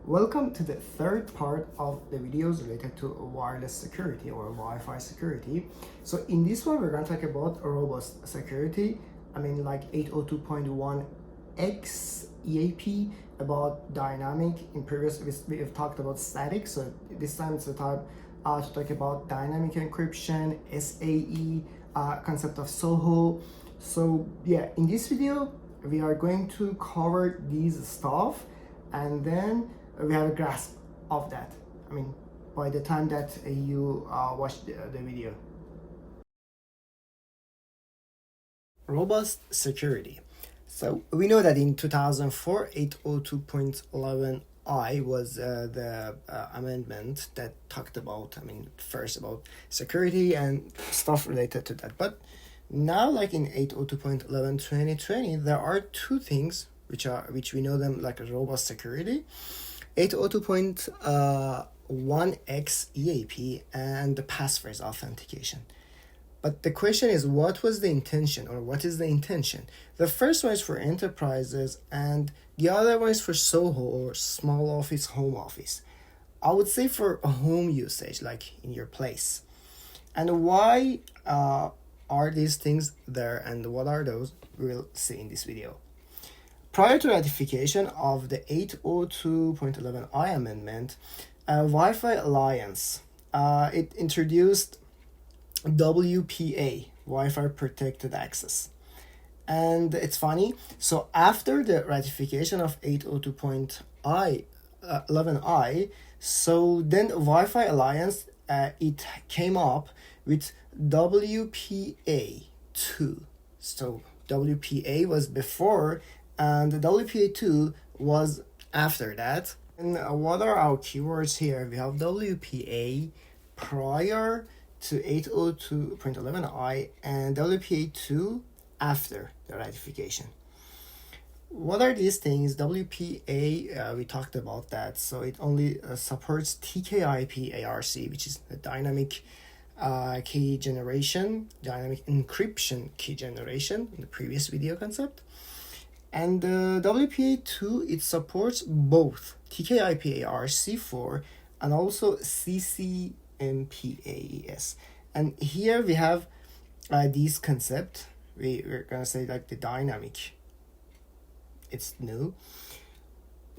Welcome to the third part of the videos related to wireless security or Wi-Fi security. So in this one, we're going to talk about robust security. Like 802.1x EAP, about dynamic. In previous, we've talked about static. So this time it's the time to talk about dynamic encryption, SAE, concept of SOHO. So yeah, in this video, we are going to cover these stuff, and then we have a grasp of that. By the time that you watch the video. Robust security. So we know that in 2004, 802.11i was the amendment that talked about, first about security and stuff related to that. But now, like in 802.11 2020, there are two things which we know them like robust security. 802.1x EAP and the passphrase authentication. But the question is, what was the intention, or what is the intention? The first one is for enterprises and the other one is for SOHO, or small office, home office. I would say for a home usage, like in your place. And why are these things there, and what are those? We'll see in this video. Prior to ratification of the 802.11i amendment, Wi-Fi Alliance, it introduced WPA, Wi-Fi Protected Access. And it's funny, so after the ratification of 802.11i, so then Wi-Fi Alliance, it came up with WPA2. So WPA was before, and the WPA2 was after that. And what are our keywords here? We have WPA prior to 802.11i and WPA2 after the ratification. What are these things? WPA, we talked about that. So it only supports TKIP ARC, which is the dynamic key generation, dynamic encryption key generation in the previous video concept. And WPA2, it supports both TKIP ARC4 and also CCMP-AES. And here we have these concepts. We're going to say like the dynamic. It's new.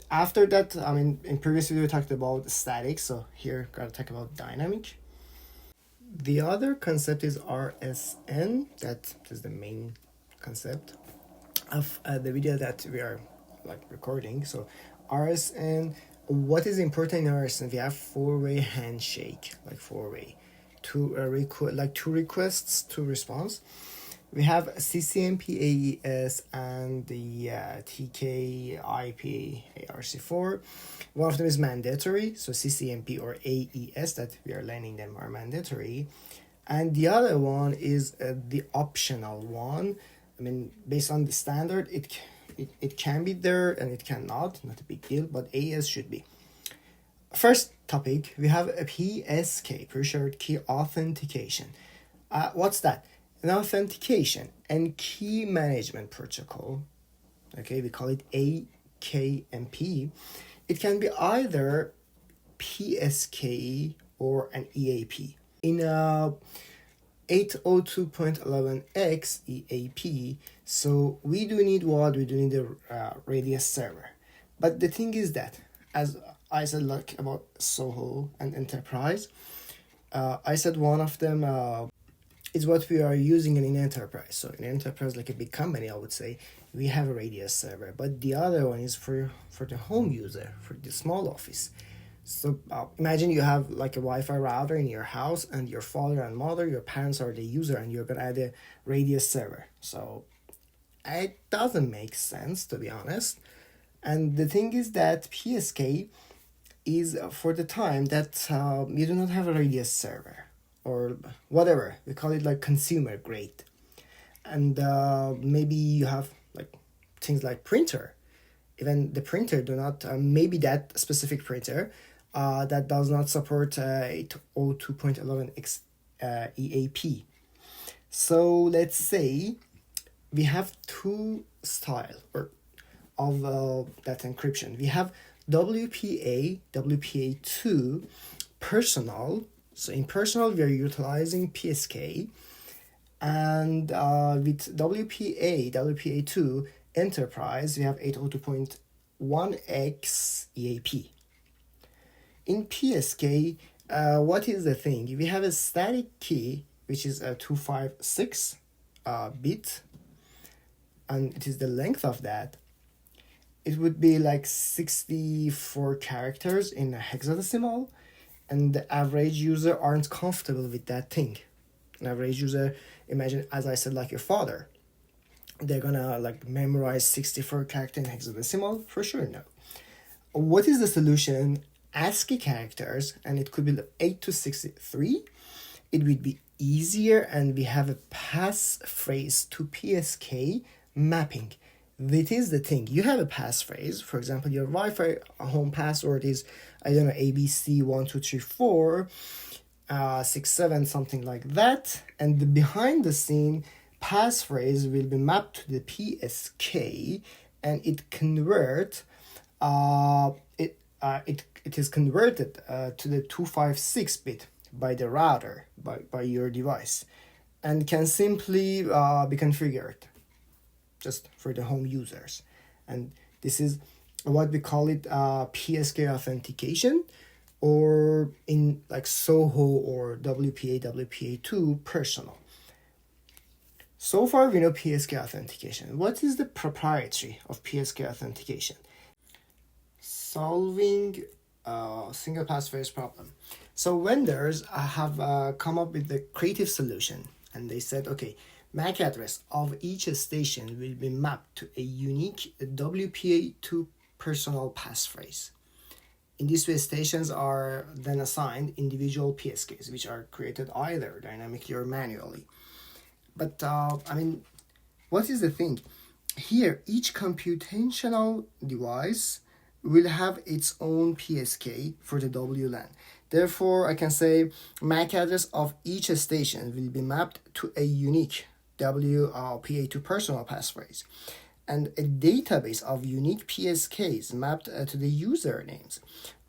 After that, in previous video we talked about static, so here we're going to talk about dynamic. The other concept is RSN. That is the main concept of the video that we are recording. So RSN, what is important in RSN? We have four-way handshake, like four-way, two requests, two response. We have CCMP AES and the TKIP ARC4. One of them is mandatory, so CCMP or AES that we are learning them are mandatory, and the other one is the optional one. Based on the standard, it can be there and it cannot, not a big deal, but AES should be. First topic, we have a PSK, Proprietary Key Authentication. What's that? An authentication and key management protocol. Okay, we call it AKMP. It can be either PSK or an EAP. In 802.11x EAP, so we do need what? We do need a radius server. But the thing is that, as I said, like about SOHO and enterprise, I said one of them is what we are using in an enterprise. So in enterprise, like a big company, I would say, we have a radius server. But the other one is for the home user, for the small office. So imagine you have like a Wi-Fi router in your house, and your father and mother, your parents are the user, and you're going to add a radius server. So it doesn't make sense, to be honest. And the thing is that PSK is for the time that you do not have a radius server or whatever. We call it like consumer grade. And maybe you have like things like printer. Even the printer do not, maybe that specific printer that does not support 802.11x EAP. So let's say we have two style, or of that encryption. We have WPA, WPA2 personal. So in personal, we are utilizing PSK, and with WPA, WPA2 enterprise, we have 802.1x EAP. In PSK, what is the thing? We have a static key, which is a 256 bit, and it is the length of that. It would be like 64 characters in a hexadecimal, and the average user aren't comfortable with that thing. An average user, imagine, as I said, like your father, they're gonna like memorize 64 characters in hexadecimal? For sure, no. What is the solution? ASCII characters, and it could be 8 to 63. It would be easier, and we have a passphrase to PSK mapping. That is the thing. You have a passphrase. For example, your Wi-Fi home password is, I don't know, ABC1234 67, something like that. And the behind the scene passphrase will be mapped to the PSK, and it is converted to the 256 bit by the router, by your device, and can simply be configured just for the home users. And this is what we call it PSK authentication, or in like SOHO or WPA, WPA2 personal. So far we know PSK authentication. What is the proprietary of PSK authentication? Solving single passphrase problem. So vendors have come up with the creative solution, and they said, okay, MAC address of each station will be mapped to a unique WPA2 personal passphrase. In this way, stations are then assigned individual PSKs, which are created either dynamically or manually. But what is the thing? Here, each computational device will have its own PSK for the WLAN. Therefore, I can say MAC address of each station will be mapped to a unique WPA2 personal passphrase, and a database of unique PSKs mapped to the usernames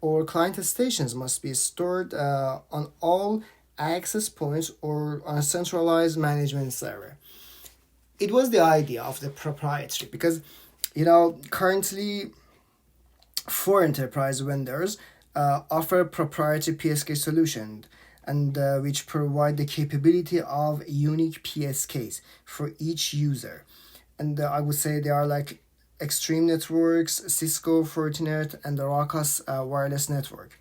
or client stations must be stored on all access points or on a centralized management server. It was the idea of the proprietary, because currently 4 enterprise vendors offer proprietary PSK solution, and which provide the capability of unique PSKs for each user. And I would say they are like Extreme Networks, Cisco, Fortinet, and the Ruckus wireless network.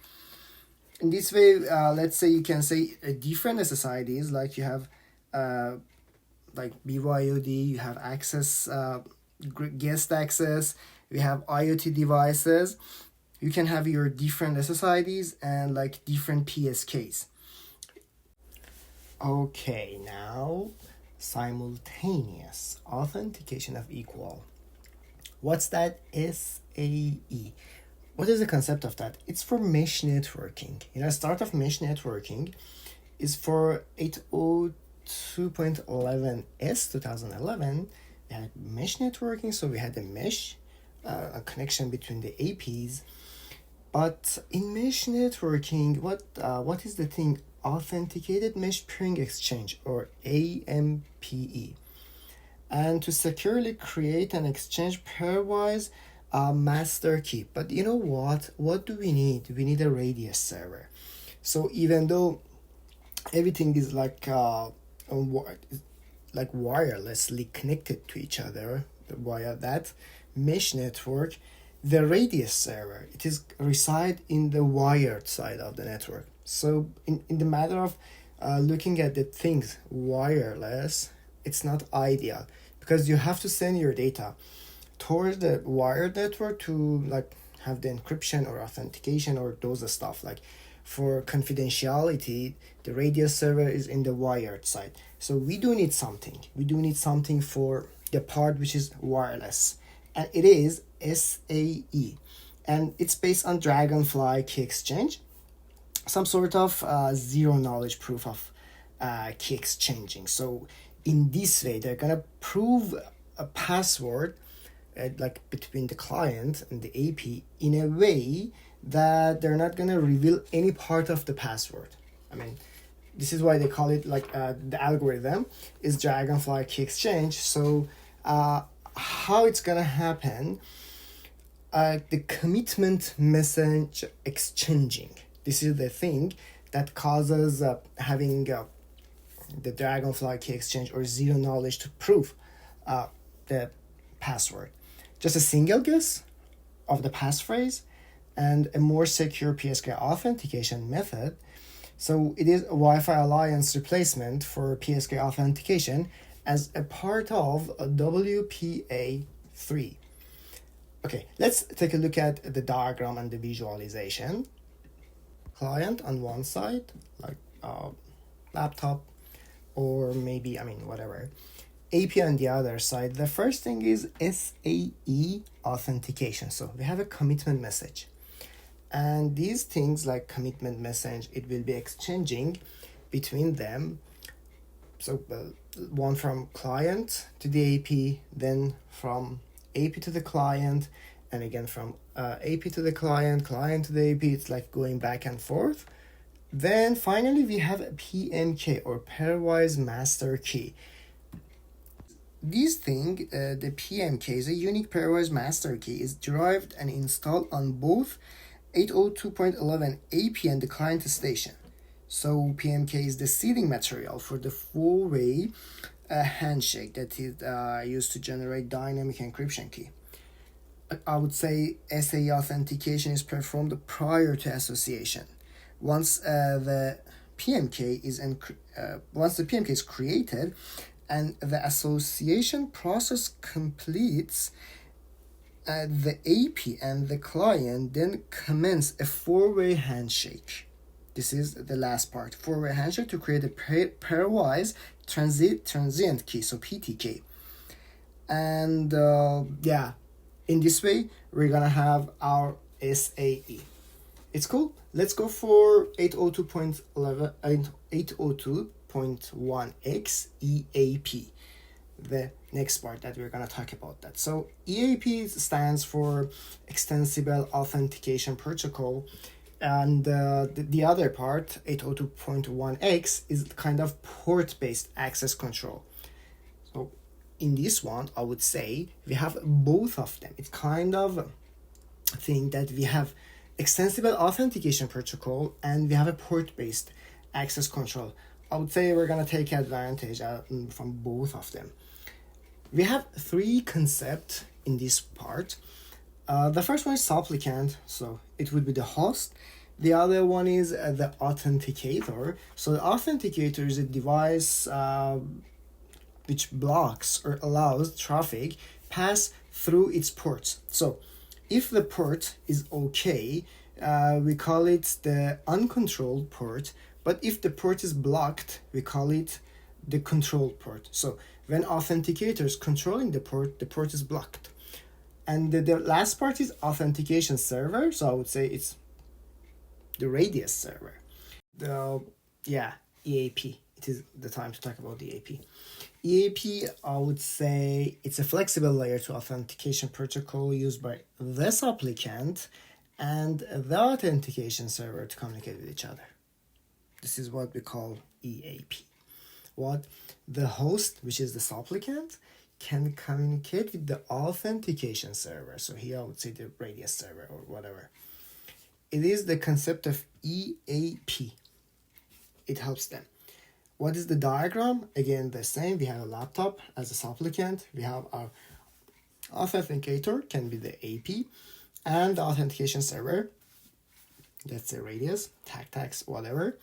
In this way, let's say you can say different SSIDs, like you have like BYOD, you have access, guest access, we have IoT devices. You can have your different SSIDs and like different PSKs. Okay, now simultaneous authentication of equal. What's that? SAE. What is the concept of that? It's for mesh networking. Start of mesh networking is for 802.11s 2011. We had mesh networking, so we had a mesh, a connection between the APs. But in mesh networking, what is the thing? Authenticated Mesh Peering Exchange, or AMPE. And to securely create and exchange pairwise master key. But you know what? What do we need? We need a radius server. So even though everything is like wirelessly connected to each other via that mesh network, the radius server, it is reside in the wired side of the network. So in the matter of looking at the things wireless, it's not ideal, because you have to send your data towards the wired network to like have the encryption or authentication or those stuff. Like for confidentiality, the radius server is in the wired side. So we do need something. We do need something for the part which is wireless, and it is SAE, and it's based on Dragonfly Key Exchange, some sort of zero knowledge proof of key exchanging. So in this way, they're gonna prove a password like between the client and the AP in a way that they're not going to reveal any part of the password. I mean, this is why they call it like the algorithm is dragonfly key exchange. So how it's going to happen, the commitment message exchanging. This is the thing that causes having the dragonfly key exchange or zero knowledge to prove the password. Just a single guess of the passphrase and a more secure PSK authentication method. So it is a Wi-Fi Alliance replacement for PSK authentication as a part of a WPA3. Okay, let's take a look at the diagram and the visualization. Client on one side, like laptop, or maybe, whatever. AP on the other side. The first thing is SAE authentication. So we have a commitment message. And these things like commitment message, it will be exchanging between them. So one from client to the AP, then from AP to the client, and again from AP to the client, client to the AP. It's like going back and forth. Then finally we have a PMK or pairwise master key. This thing, the PMK is a unique pairwise master key, is derived and installed on both 802.11 AP and the client station. So PMK is the seeding material for the four-way handshake that is used to generate dynamic encryption key. I would say SAE authentication is performed prior to association. Once the PMK is created and the association process completes, the AP and the client then commence a four-way handshake. This is the last part, four-way handshake to create a pairwise transient key, so PTK. And in this way, we're gonna have our SAE. It's cool. Let's go for 802.1x EAP. The next part that we're going to talk about that. So EAP stands for Extensible Authentication Protocol, and the other part, 802.1x, is kind of port-based access control. So in this one, I would say we have both of them. It's kind of a thing that we have Extensible Authentication Protocol and we have a port-based access control. I would say we're going to take advantage from both of them. We have three concepts in this part. The first one is supplicant, so it would be the host. The other one is the authenticator. So the authenticator is a device which blocks or allows traffic pass through its ports. So if the port is okay, we call it the uncontrolled port. But if the port is blocked, we call it the controlled port. So when authenticator is controlling the port is blocked. And the last part is authentication server. So I would say it's the radius server. EAP. It is the time to talk about the EAP. EAP, I would say it's a flexible layer 2 authentication protocol used by the supplicant and the authentication server to communicate with each other. This is what we call EAP. What the host, which is the supplicant, can communicate with the authentication server. So here I would say the radius server or whatever. It is the concept of EAP. It helps them. What is the diagram? Again, the same. We have a laptop as a supplicant. We have our authenticator, can be the AP, and the authentication server. That's the radius, tags, whatever.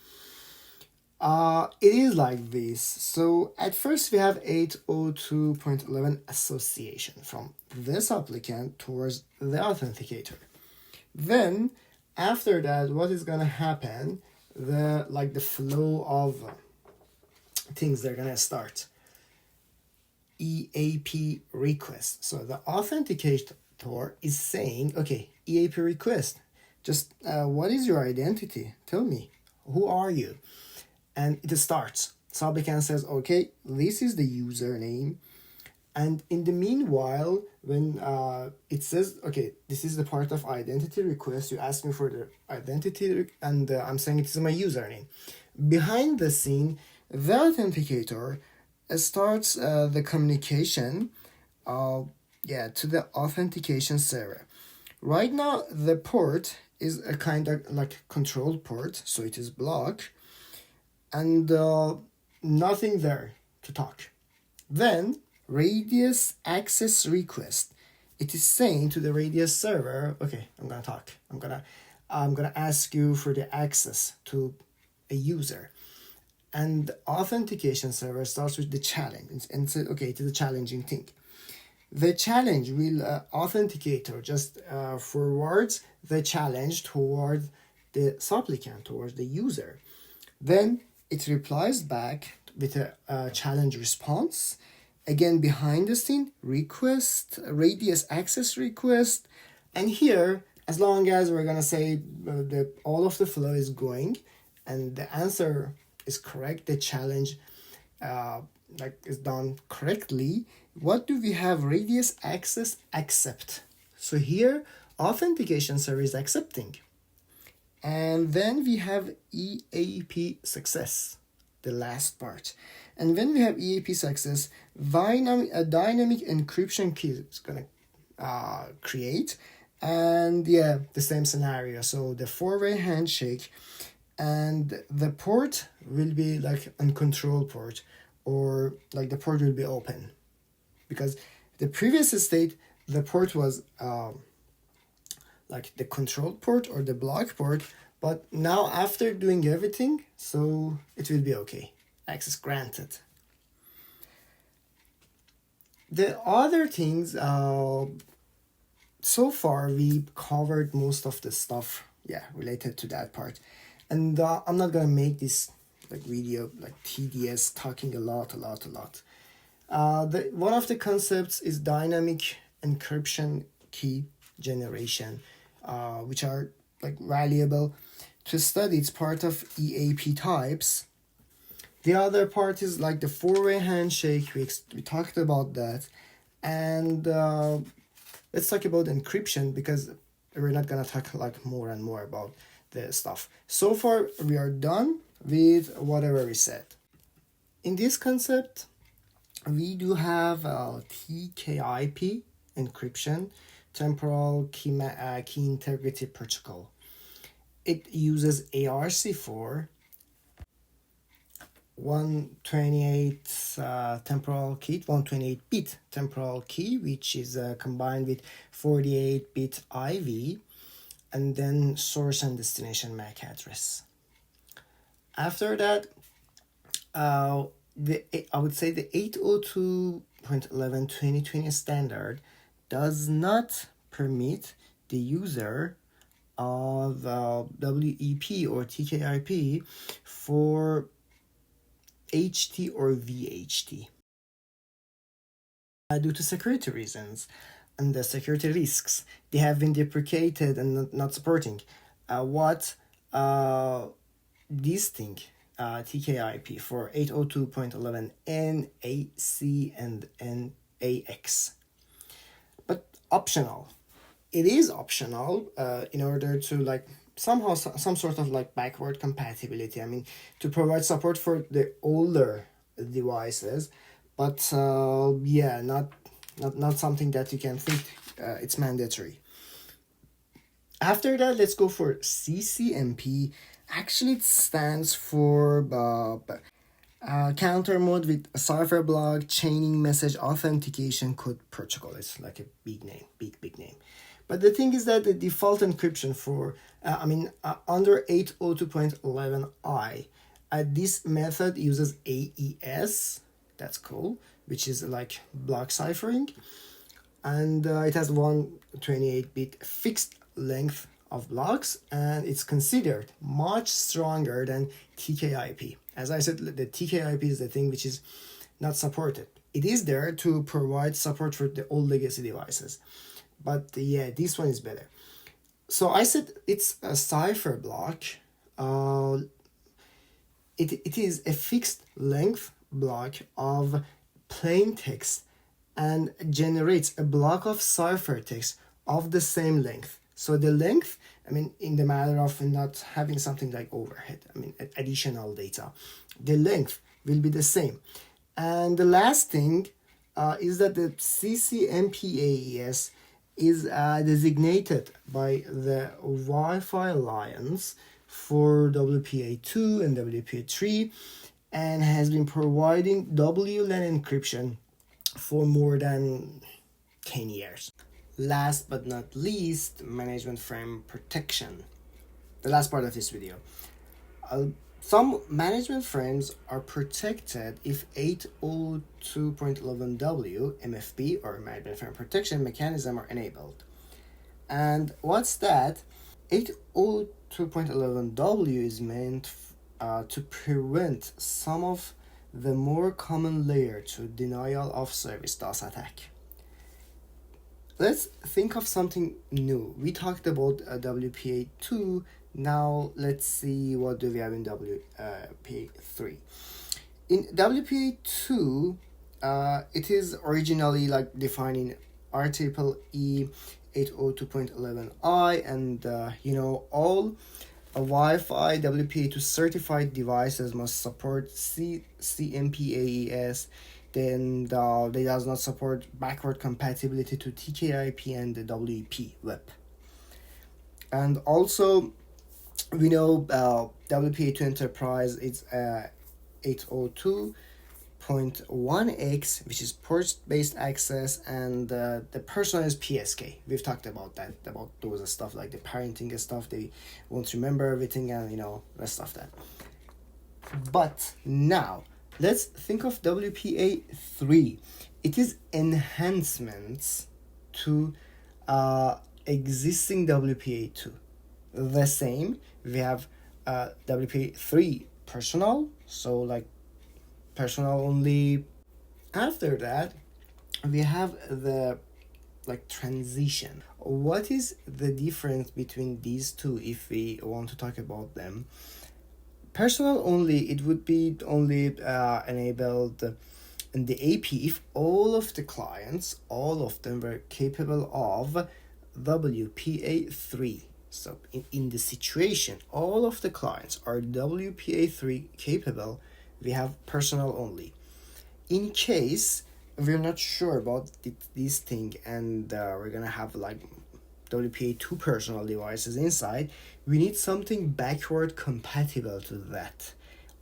It is like this. So at first we have 802.11 association from the supplicant towards the authenticator. Then after that, what is gonna happen? The flow of things they're gonna start. EAP request. So the authenticator is saying, okay, EAP request. Just what is your identity? Tell me, who are you? And it starts. Supplicant says, okay, this is the username, And in the meanwhile, when it says, okay, this is the part of identity request, you ask me for the identity, and I'm saying it is my username. Behind the scene, the authenticator starts the communication to the authentication server. Right now, the port is a kind of like control port, so it is blocked, and nothing there to talk. Then radius access request. It is saying to the radius server, okay, I'm gonna talk. I'm gonna ask you for the access to a user. And the authentication server starts with the challenge and says, okay, it is a challenging thing. The challenge will authenticator just forwards the challenge toward the supplicant, towards the user. Then it replies back with a challenge response. Again, behind the scene, request, radius access request. And here, as long as we're going to say that all of the flow is going and the answer is correct, the challenge is done correctly, what do we have? Radius access accept. So here, authentication server is accepting. And then we have EAP success, the last part. And when we have EAP success, a dynamic encryption key is going to create. And yeah, the same scenario. So the four-way handshake, and the port will be like uncontrolled port, or like the port will be open. Because the previous state, the port was like the controlled port or the block port, but now after doing everything, so it will be okay. Access granted. The other things, so far we covered most of the stuff, related to that part. And I'm not gonna make this like video like tedious, talking a lot. One of the concepts is dynamic encryption key generation, which are like valuable to study. It's part of EAP types. The other part is like the four-way handshake. We talked about that. And let's talk about encryption, because we're not gonna talk like more and more about the stuff. So far, we are done with whatever we said. In this concept, we do have TKIP encryption, temporal key integrity protocol. It uses ARC4, 128 temporal key, 128-bit temporal key, which is combined with 48-bit IV, and then source and destination MAC address. After that, I would say the 802.11/2020 standard does not permit the user of WEP or TKIP for HT or VHT due to security reasons and the security risks. They have been deprecated and not supporting this thing, TKIP for 802.11 NAC and NAX. But optional. It is optional in order to like somehow some sort of like backward compatibility. I mean, to provide support for the older devices, but not something that you can think it's mandatory. After that, let's go for CCMP. Actually, it stands for counter mode with cipher block chaining message authentication code protocol. It's like a big name, big name. But the thing is that the default encryption for under 802.11i, this method uses AES. That's cool, which is like block ciphering, and it has 128-bit fixed length of blocks, and it's considered much stronger than TKIP. As I said, the TKIP is the thing which is not supported. It is there to provide support for the old legacy devices, but this one is better. So I said it's a cipher block. It is a fixed length block of plain text and generates a block of ciphertext of the same length. So the length, I mean, in the matter of not having something like overhead, I mean, additional data, the length will be the same. And the last thing is that the CCMP-AES is designated by the Wi-Fi Alliance for WPA2 and WPA3 and has been providing WLAN encryption for more than 10 years. Last but not least, management frame protection. The last part of this video. Some management frames are protected if 802.11w MFP or management frame protection mechanism are enabled. And what's that? 802.11w is meant to prevent some of the more common layer 2 denial of service DOS attack. Let's think of something new. We talked about WPA2. Now let's see what do we have in WPA3. In WPA2, it is originally like defining REE 802.11i and all Wi-Fi WPA2 certified devices must support CCMP-AES. Then they does not support backward compatibility to TKIP and the WEP WEP. And also we know WPA2 Enterprise it's 802.1x, which is port-based access, and the personal is PSK. We've talked about that, about those stuff like the parenting stuff. They won't remember everything and rest of that. But now let's think of WPA3. It is enhancements to existing WPA2. The same, we have WPA3 personal, so like personal only. After that, we have the transition. What is the difference between these two if we want to talk about them? Personal only, it would be only enabled in the AP if all of the clients, all of them were capable of WPA3. So in the situation, all of the clients are WPA3 capable, we have personal only. In case we're not sure about this thing and we're gonna have like WPA2 personal devices inside, we need something backward compatible to that.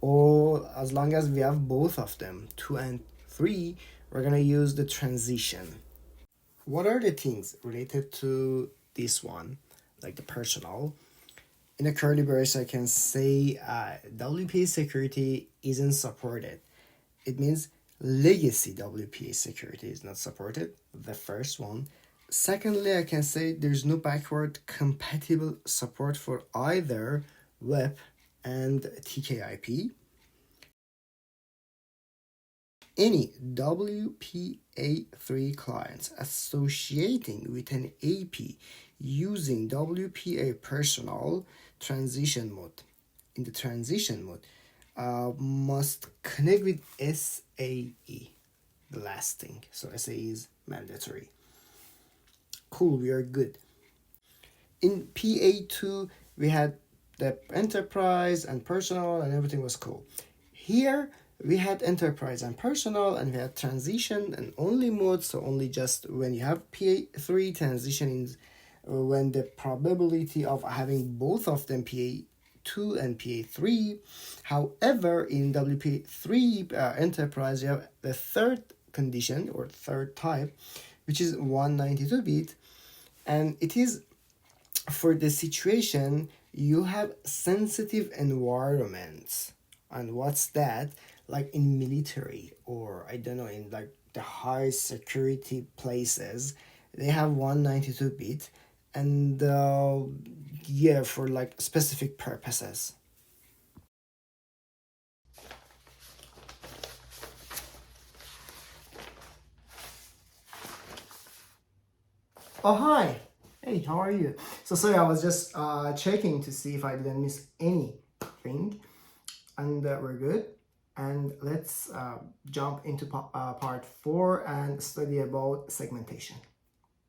Or as long as we have both of them, 2 and 3, we're gonna use the transition. What are the things related to this one, like the personal? In a curly brace, I can say WPA security isn't supported. It means legacy WPA security is not supported, the first one. Secondly, I can say there's no backward compatible support for either WEP and TKIP. Any WPA3 clients associating with an AP using WPA personal transition mode, in the transition mode, must connect with SAE, the last thing. So SAE is mandatory. Cool, we are good. In PA2, we had the enterprise and personal and everything was cool. Here, we had enterprise and personal and we had transition and only mode, so only just when you have PA3 transition is when the probability of having both of them PA2 and PA3. However, in WPA3 enterprise, you have the third condition or third type, which is 192-bit, and it is for the situation you have sensitive environments. And what's that? Like in military or I don't know, in like the high security places, they have 192-bit and yeah, for like specific purposes. Oh, hi. Hey, how are you? So sorry, I was just checking to see if I didn't miss anything, and we're good. and let's jump into part 4 and study about segmentation.